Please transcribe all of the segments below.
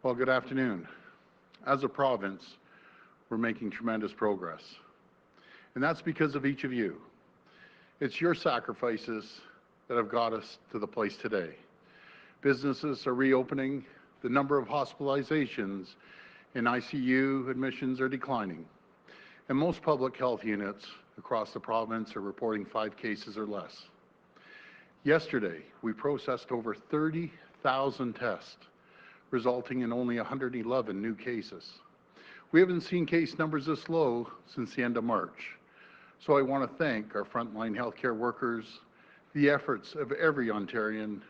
Well, good afternoon. As a province, we're making tremendous progress. And that's because of each of you. It's your sacrifices that have got us to the place today. Businesses are reopening. The number of hospitalizations and ICU admissions are declining. And most public health units across the province are reporting 5 cases or less. Yesterday, we processed over 30,000 tests, resulting in only 111 new cases. We haven't seen case numbers this low since the end of March. So I want to thank our frontline healthcare workers, the efforts of every Ontarian,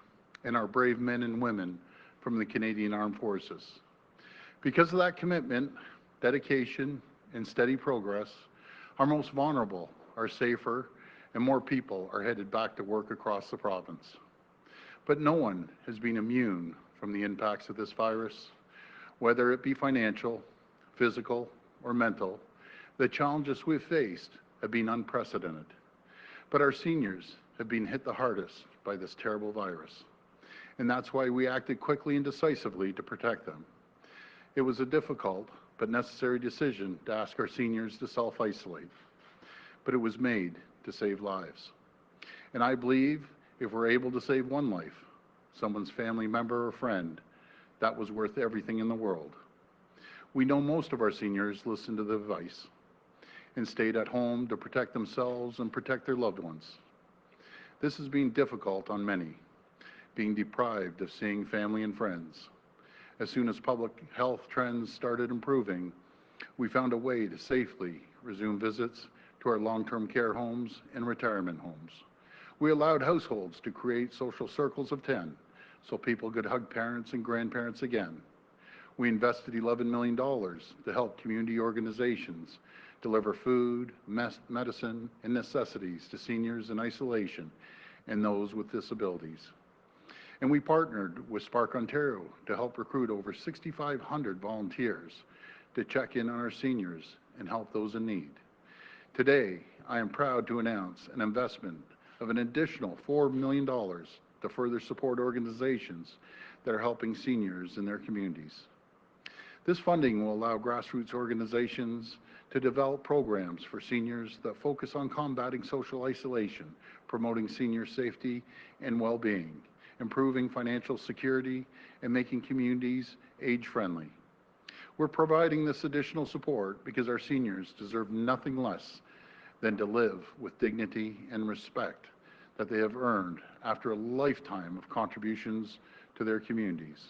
and our brave men and women from the Canadian Armed Forces. Because of that commitment, dedication, and steady progress, our most vulnerable are safer and more people are headed back to work across the province. But no one has been immune from the impacts of this virus, whether it be financial, physical, or mental. The challenges we've faced have been unprecedented. But our seniors have been hit the hardest by this terrible virus. And that's why we acted quickly and decisively to protect them. It was a difficult but necessary decision to ask our seniors to self-isolate. But it was made to save lives. And I believe if we're able to save one life, someone's family member or friend, that was worth everything in the world. We know most of our seniors listened to the advice and stayed at home to protect themselves and protect their loved ones. This has been difficult on many, being deprived of seeing family and friends. As soon as public health trends started improving, we found a way to safely resume visits to our long-term care homes and retirement homes. We allowed households to create social circles of 10 so people could hug parents and grandparents again. We invested $11 million to help community organizations deliver food, medicine, and necessities to seniors in isolation and those with disabilities. And we partnered with Spark Ontario to help recruit over 6,500 volunteers to check in on our seniors and help those in need. Today, I am proud to announce an investment of an additional $4 million to further support organizations that are helping seniors in their communities. This funding will allow grassroots organizations to develop programs for seniors that focus on combating social isolation, promoting senior safety and well-being, improving financial security, and making communities age-friendly. We're providing this additional support because our seniors deserve nothing less than to live with dignity and respect that they have earned after a lifetime of contributions to their communities.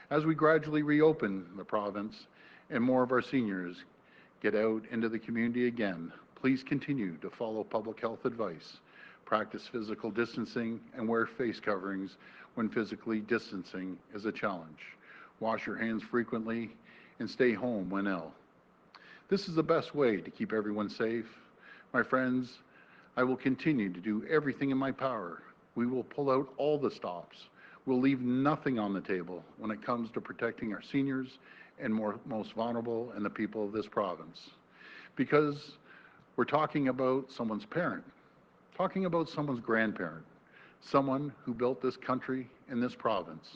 As we gradually reopen the province and more of our seniors get out into the community again, please continue to follow public health advice, practice physical distancing, and wear face coverings when physically distancing is a challenge. Wash your hands frequently and stay home when ill. This is the best way to keep everyone safe. My friends, I will continue to do everything in my power. We will pull out all the stops. We'll leave nothing on the table when it comes to protecting our seniors and most vulnerable and the people of this province. Because we're talking about someone's parent, talking about someone's grandparent, someone who built this country and this province.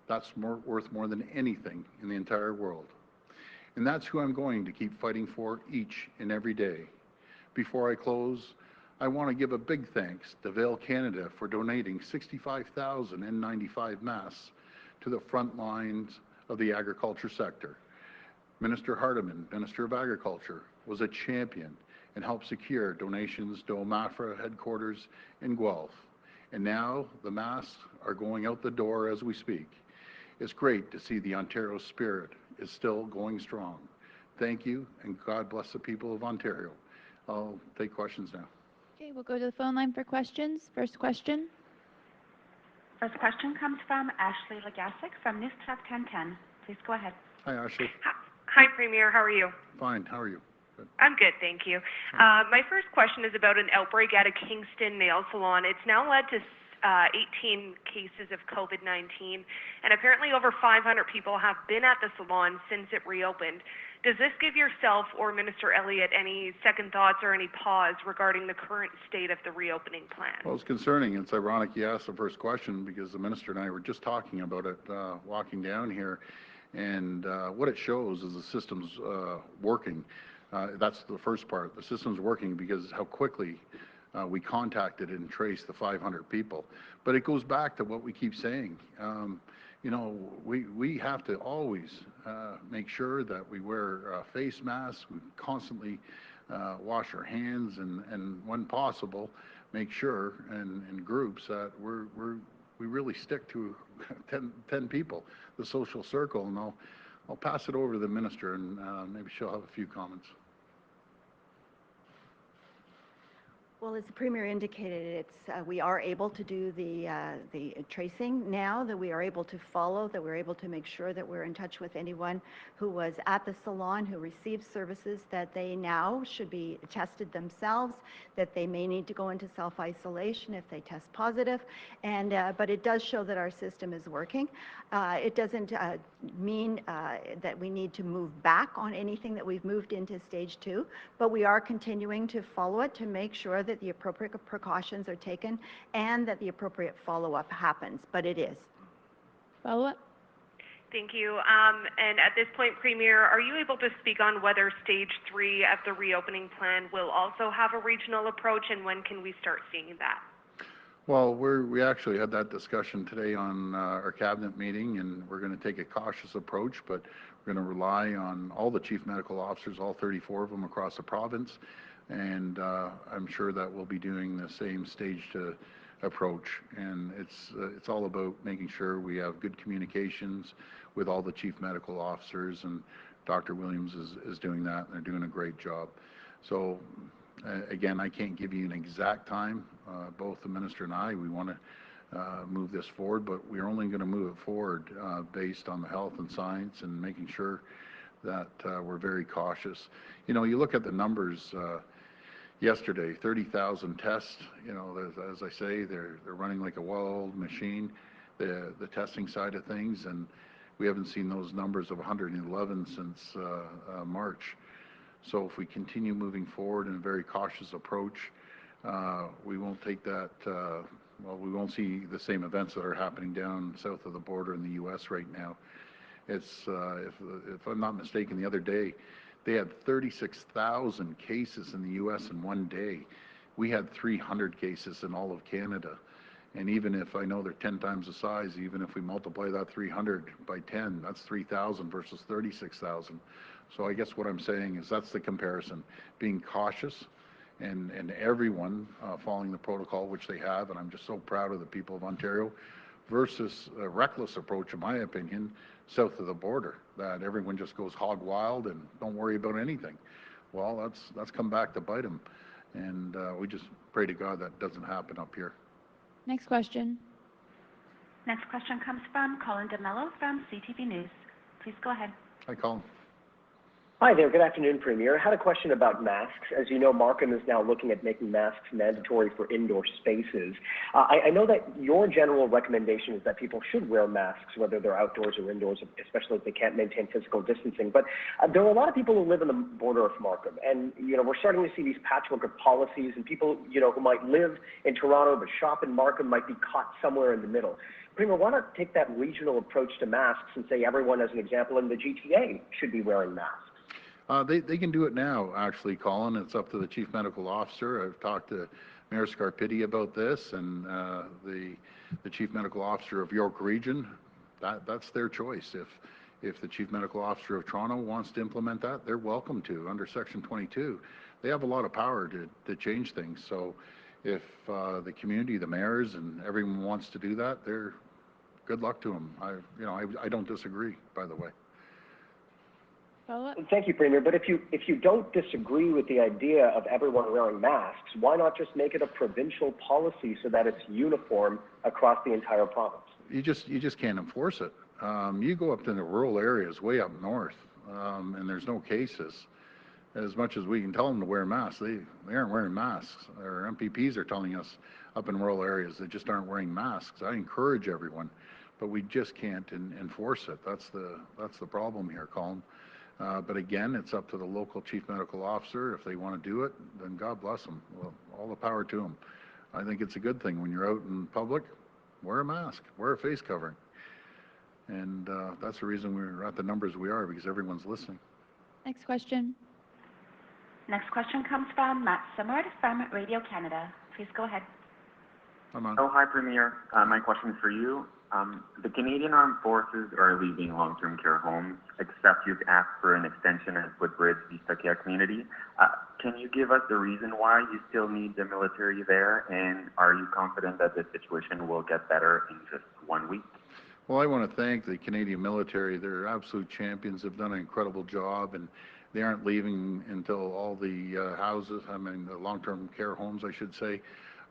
That's worth more than anything in the entire world. And that's who I'm going to keep fighting for each and every day. Before I close, I want to give a big thanks to Vail Canada for donating 65,000 N95 masks to the front lines of the agriculture sector. Minister Hardeman, Minister of Agriculture, was a champion and helped secure donations to OMAFRA headquarters in Guelph. And now the masks are going out the door as we speak. It's great to see the Ontario spirit is still going strong. Thank you, and God bless the people of Ontario. I'll take questions now. Okay, we'll go to the phone line for questions. First question. First question comes from Ashley Legasic from News Talk 1010. Please go ahead. Hi, Ashley. Hi, Premier. How are you? Fine. How are you? Good. I'm good, thank you. My first question is about an outbreak at a Kingston nail salon. It's now led to 18 cases of COVID-19, and apparently over 500 people have been at the salon since it reopened. Does this give yourself or Minister Elliott any second thoughts or any pause regarding the current state of the reopening plan? Well, it's concerning. It's ironic you asked the first question because the minister and I were just talking about it walking down here, and what it shows is the system's working. That's the first part. The system's working because how quickly we contacted and traced the 500 people. But it goes back to what we keep saying. You know, we have to always make sure that we wear face masks. We constantly wash our hands, and when possible, make sure in groups that we really stick to 10 people, the social circle. And I'll pass it over to the minister, and maybe she'll have a few comments. Well, as the Premier indicated, we are able to do the tracing now, that we are able to follow, that we're able to make sure that we're in touch with anyone who was at the salon, who received services, that they now should be tested themselves, that they may need to go into self-isolation if they test positive, but it does show that our system is working. It doesn't mean that we need to move back on anything that we've moved into stage 2, but we are continuing to follow it to make sure that the appropriate precautions are taken and that the appropriate follow-up happens, but it is. Follow-up? Thank you. And at this point, Premier, are you able to speak on whether stage 3 of the reopening plan will also have a regional approach, and when can we start seeing that? Well, we actually had that discussion today on our cabinet meeting, and we're going to take a cautious approach, but we're going to rely on all the chief medical officers, all 34 of them across the province, and I'm sure that we'll be doing the same staged approach. And it's all about making sure we have good communications with all the chief medical officers, and Dr. Williams is doing that, and they're doing a great job. So again, I can't give you an exact time. Both the minister and I, we want to move this forward, but we're only going to move it forward based on the health and science and making sure that we're very cautious. You know, you look at the numbers yesterday, 30,000 tests. You know, as I say, they're running like a well-oiled machine, the testing side of things, and we haven't seen those numbers of 111 since March. So if we continue moving forward in a very cautious approach, we won't take that, well, we won't see the same events that are happening down south of the border in the U.S. right now. It's, if I'm not mistaken, the other day, they had 36,000 cases in the U.S. in one day. We had 300 cases in all of Canada. And even if I know they're 10 times the size, even if we multiply that 300 by 10, that's 3,000 versus 36,000. So I guess what I'm saying is that's the comparison, being cautious and everyone following the protocol, which they have, and I'm just so proud of the people of Ontario, versus a reckless approach, in my opinion, south of the border, that everyone just goes hog wild and don't worry about anything. Well, that's come back to bite them, and we just pray to God that doesn't happen up here. Next question. Next question comes from Colin DeMello from CTV News. Please go ahead. Hi, Colin. Hi there. Good afternoon, Premier. I had a question about masks. As you know, Markham is now looking at making masks mandatory for indoor spaces. I know that your general recommendation is that people should wear masks, whether they're outdoors or indoors, especially if they can't maintain physical distancing. But there are a lot of people who live on the border of Markham, and we're starting to see these patchwork of policies, and people who might live in Toronto but shop in Markham might be caught somewhere in the middle. Premier, why not take that regional approach to masks and say everyone, as an example, in the GTA should be wearing masks? They can do it now, actually, Colin. It's up to the chief medical officer. I've talked to Mayor Scarpitti about this, and the chief medical officer of York Region. That's their choice. If the chief medical officer of Toronto wants to implement that, they're welcome to under Section 22. They have a lot of power to change things. So if the community, the mayors, and everyone wants to do that, they're good luck to them. I don't disagree, by the way. Follow-up? Thank you, Premier. But if you don't disagree with the idea of everyone wearing masks, why not just make it a provincial policy so that it's uniform across the entire province? You just can't enforce it. You go up to the rural areas, way up north, and there's no cases. As much as we can tell them to wear masks, they aren't wearing masks. Our MPPs are telling us up in rural areas they just aren't wearing masks. I encourage everyone, but we just can't enforce it. That's the problem here, Colin. But again, it's up to the local chief medical officer. If they want to do it, then God bless them. Well, all the power to them. I think it's a good thing when you're out in public, wear a mask, wear a face covering. And that's the reason we're at the numbers we are, because everyone's listening. Next question. Next question comes from Matt Simard from Radio Canada. Please go ahead. Come on. Oh, hi, Premier. My question is for you. The Canadian Armed Forces are leaving long-term care homes, except you've asked for an extension at Woodbridge, East Tukia community. Can you give us the reason why you still need the military there, and are you confident that the situation will get better in just 1 week? Well, I want to thank the Canadian military. They're absolute champions. They've done an incredible job, and they aren't leaving until all the houses, the long-term care homes, I should say,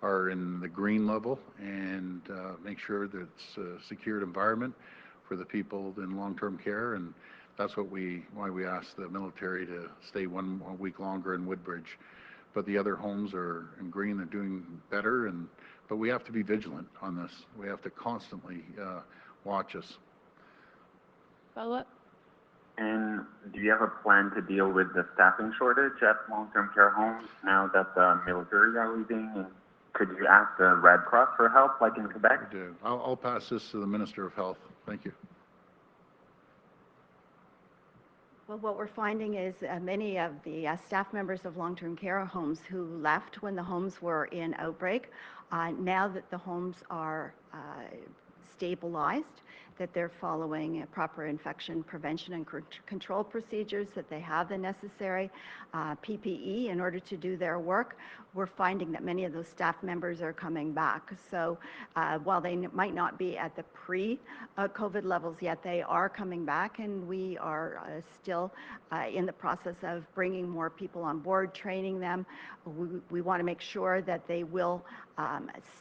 are in the green level, and make sure that it's a secured environment for the people in long-term care. And that's why we asked the military to stay one week longer in Woodbridge. But the other homes are in green. They're doing better, but we have to be vigilant on this. We have to constantly watch us. Follow up. And do you have a plan to deal with the staffing shortage at long-term care homes now that the military are leaving? And could you ask the Red Cross for help, like in Quebec? I do. I'll pass this to the Minister of Health. Thank you. Well, what we're finding is many of the staff members of long-term care homes who left when the homes were in outbreak, now that the homes are stabilized, that they're following proper infection prevention and control procedures, that they have the necessary PPE in order to do their work, we're finding that many of those staff members are coming back. So while they might not be at the pre-COVID levels yet, they are coming back, and we are still in the process of bringing more people on board, training them. We want to make sure that they will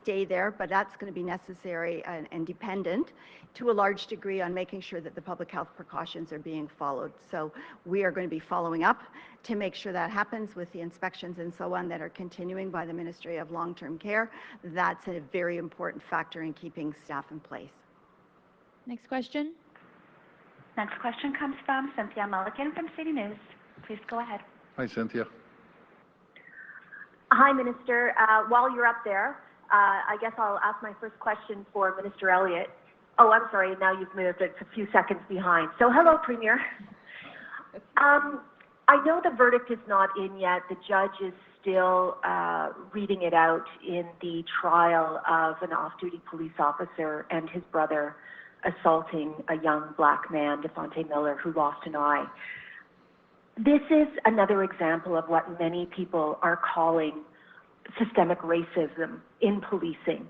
stay there, but that's going to be necessary and dependent to a large degree on making sure that the public health precautions are being followed. So we are going to be following up to make sure that happens with the inspections and so on that are continuing by the Ministry of Long-Term Care. That's a very important factor in keeping staff in place. Next question. Next question comes from Cynthia Mulligan from City News. Please go ahead. Hi, Cynthia. Hi, Minister. While you're up there, I guess I'll ask my first question for Minister Elliott. Oh, I'm sorry, now you've moved. It's a few seconds behind. So hello, Premier. I know the verdict is not in yet. The judge is still reading it out in the trial of an off-duty police officer and his brother assaulting a young black man, Devontae Miller, who lost an eye. This is another example of what many people are calling systemic racism in policing.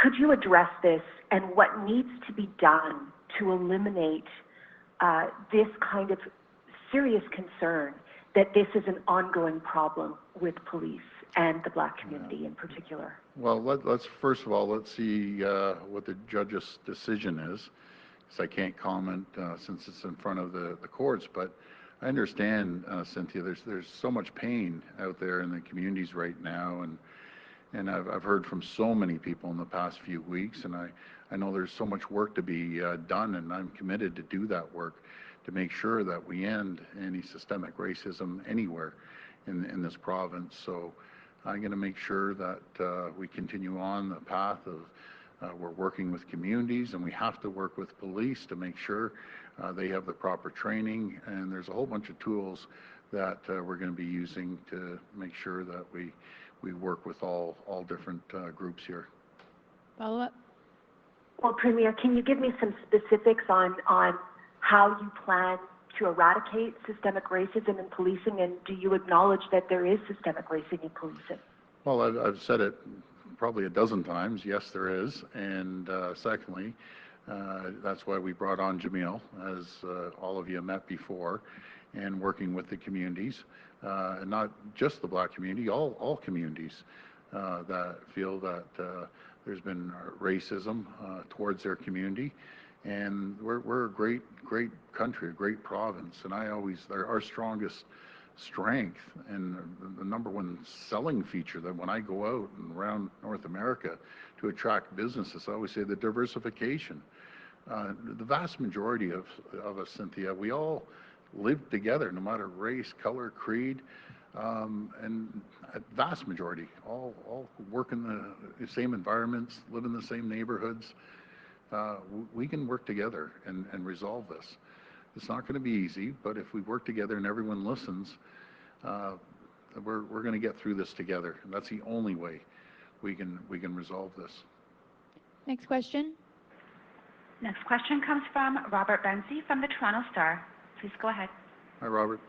Could you address this and what needs to be done to eliminate this kind of serious concern that this is an ongoing problem with police and the black community in particular? Well, let's first of all, let's see what the judge's decision is, because I can't comment since it's in front of the courts. But I understand, Cynthia, there's so much pain out there in the communities right now, and I've heard from so many people in the past few weeks, and I know there's so much work to be done, and I'm committed to do that work to make sure that we end any systemic racism anywhere in this province. So I'm going to make sure that we continue on the path of we're working with communities, and we have to work with police to make sure they have the proper training, and there's a whole bunch of tools that we're going to be using to make sure that we work with all different groups here. Follow up. Well, Premier, can you give me some specifics on how you plan to eradicate systemic racism in policing, and do you acknowledge that there is systemic racism in policing? Well, I've said it probably a dozen times. Yes, there is. And secondly, that's why we brought on Jamil, as all of you met before, and working with the communities, and not just the black community, all communities that feel that there's been racism towards their community. And we're a great country, a great province, and our strongest strength and the number one selling feature that when I go out and around North America to attract businesses, I always say the diversification. The vast majority of us, Cynthia, we all live together, no matter race, color, creed, and a vast majority all work in the same environments, live in the same neighborhoods. We can work together and resolve this. It's not going to be easy, but if we work together and everyone listens, we're going to get through this together. And that's the only way we can resolve this. Next question. Next question comes from Robert Benzie from the Toronto Star. Please go ahead. Hi, Robert.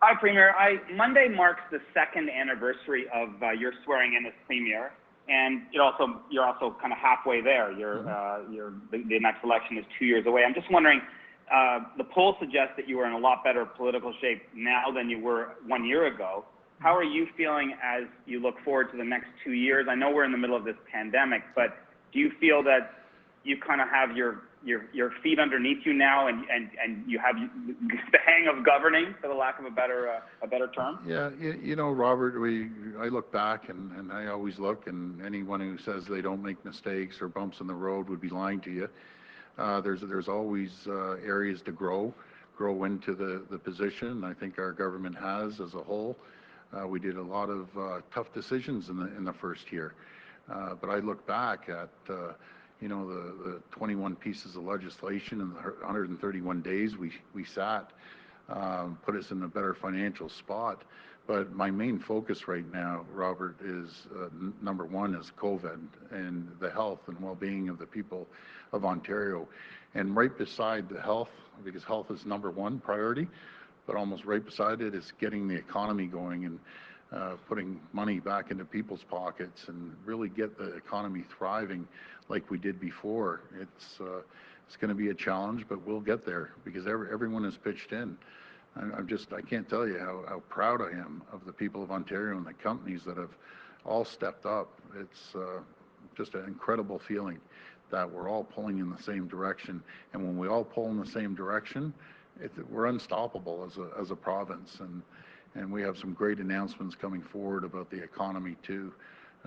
Hi, Premier. Monday marks the second anniversary of your swearing in as Premier, and you're also kind of halfway there. The next election is 2 years away. I'm just wondering, the polls suggest that you are in a lot better political shape now than you were 1 year ago. How are you feeling as you look forward to the next 2 years? I know we're in the middle of this pandemic, but do you feel that you kind of have your feet underneath you now, and you have the hang of governing, for the lack of a better term? Yeah, you know, Robert, I look back, and I always look, and anyone who says they don't make mistakes or bumps in the road would be lying to you. There's always areas to grow into the position. I think our government has as a whole. We did a lot of tough decisions in the first year, but I look back at the 21 pieces of legislation in the 131 days we sat, put us in a better financial spot. But my main focus right now, Robert, is number one is COVID and the health and well-being of the people of Ontario. And right beside the health, because health is number one priority, but almost right beside it is getting the economy going and putting money back into people's pockets and really get the economy thriving like we did before. It's going to be a challenge, but we'll get there because everyone has pitched in. I can't tell you how proud I am of the people of Ontario and the companies that have all stepped up. It's just an incredible feeling that we're all pulling in the same direction. And when we all pull in the same direction, we're unstoppable as a province. And we have some great announcements coming forward about the economy too.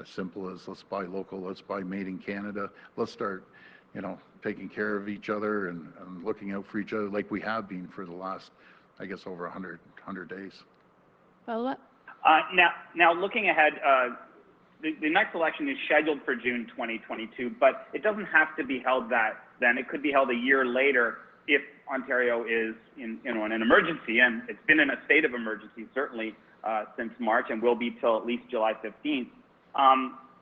As simple as let's buy local, let's buy made in Canada. Let's start, taking care of each other and looking out for each other like we have been for the last, I guess, over 100 days. Follow-up? Now looking ahead, the next election is scheduled for June 2022, but it doesn't have to be held then. It could be held a year later if Ontario is in an emergency, and it's been in a state of emergency certainly since March and will be till at least July 15th.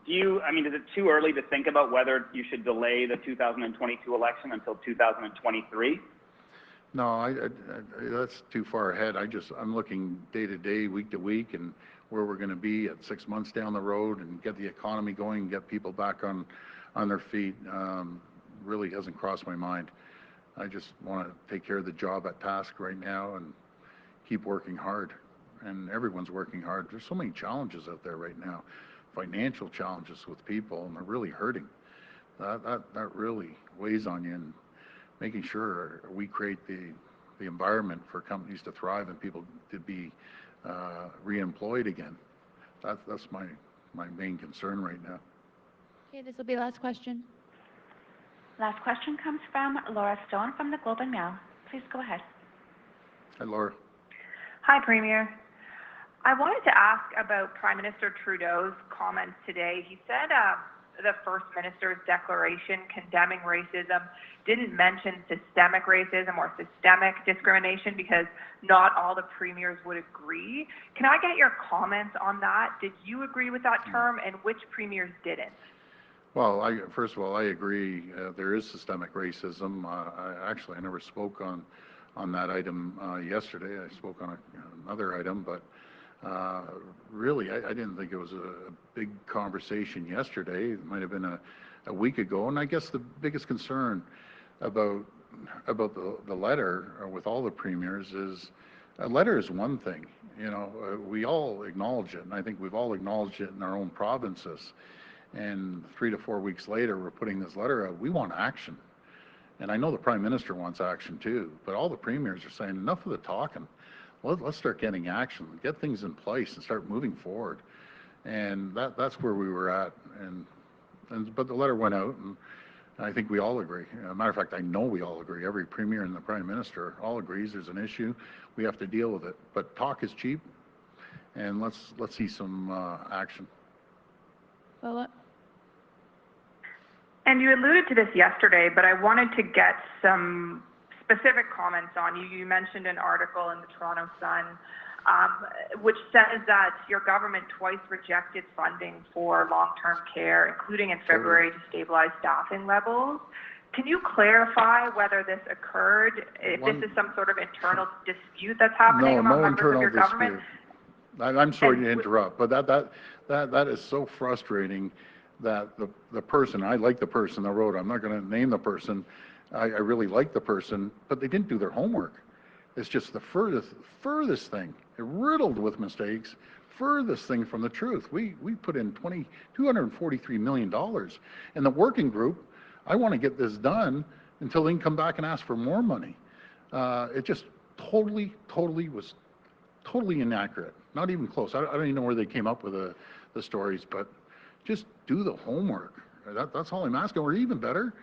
Is it too early to think about whether you should delay the 2022 election until 2023? No, that's too far ahead. I'm looking day to day, week to week, and where we're going to be at 6 months down the road and get the economy going and get people back on their feet. Really hasn't crossed my mind. I just want to take care of the job at task right now and keep working hard. And everyone's working hard. There's so many challenges out there right now, financial challenges with people, and they're really hurting. That really weighs on you, and making sure we create the environment for companies to thrive and people to be re-employed again. That's my main concern right now. Okay, this will be the last question. Last question comes from Laura Stone from the Globe and Mail. Please go ahead. Hi, Laura. Hi, Premier. I wanted to ask about Prime Minister Trudeau's comments today. He said the First Minister's declaration condemning racism didn't mention systemic racism or systemic discrimination because not all the premiers would agree. Can I get your comments on that? Did you agree with that term, and which premiers didn't? Well, first of all, I agree. There is systemic racism. I never spoke on that item yesterday. I spoke on another item, but really, I didn't think it was a big conversation yesterday. It might have been a week ago. And I guess the biggest concern about the letter with all the premiers is a letter is one thing. We all acknowledge it, and I think we've all acknowledged it in our own provinces. And 3 to 4 weeks later, we're putting this letter out. We want action. And I know the Prime Minister wants action too, but all the premiers are saying enough of the talking. Let's start getting action, get things in place and start moving forward. And that's where we were at. But the letter went out, I think we all agree. As a matter of fact, I know we all agree. Every premier and the prime minister all agrees there's an issue. We have to deal with it. But talk is cheap, and let's see some action. Philip? And you alluded to this yesterday, but I wanted to get some specific comments on you. You mentioned an article in the Toronto Sun, which says that your government twice rejected funding for long-term care, including in February, to stabilize staffing levels. Can you clarify whether this occurred, if this is some sort of internal dispute that's happening among members of your government? I'm sorry to interrupt, but that is so frustrating that the person, I like the person that wrote it, I'm not going to name the person, I really like the person, but they didn't do their homework. It's just the furthest thing, riddled with mistakes, furthest thing from the truth. We put in $243 million. And the working group, I want to get this done until they can come back and ask for more money. It just totally was totally inaccurate. Not even close. I don't even know where they came up with the stories, but just do the homework. That's all I'm asking. Or even better,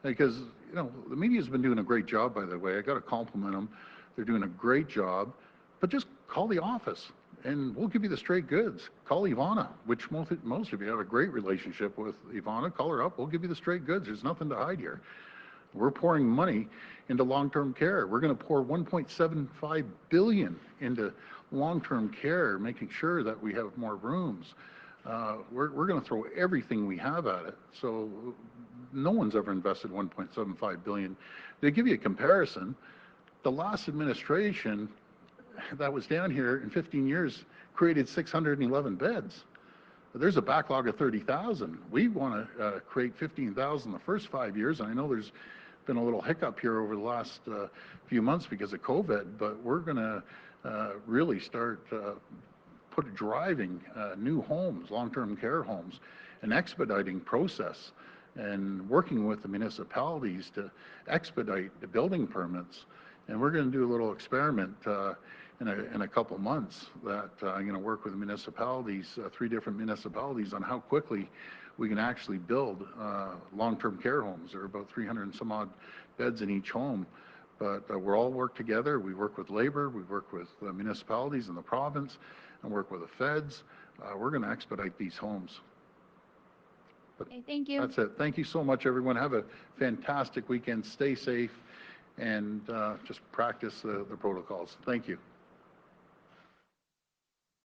because the media's been doing a great job, by the way. I got to compliment them. They're doing a great job, but just call the office and we'll give you the straight goods. Call Ivana, which most of you have a great relationship with Ivana. Call her up. We'll give you the straight goods. There's nothing to hide here. We're pouring money into long-term care. We're going to pour $1.75 billion into long-term care, making sure that we have more rooms. We're going to throw everything we have at it. So no one's ever invested $1.75 billion. To give you a comparison, the last administration that was down here in 15 years created 611 beds. There's a backlog of 30,000. We want to create 15,000 the first 5 years, and I know there's been a little hiccup here over the last few months because of COVID, but we're going to really start driving new homes, long-term care homes, an expediting process, and working with the municipalities to expedite the building permits. And we're going to do a little experiment in a couple months that I'm going to work with the municipalities, 3 different municipalities, on how quickly we can actually build long-term care homes. There are about 300 and some odd beds in each home. But we're all work together. We work with labor, we work with the municipalities in the province, and work with the feds. We're going to expedite these homes. But okay, thank you. That's it. Thank you so much, everyone. Have a fantastic weekend. Stay safe and just practice the protocols. Thank you.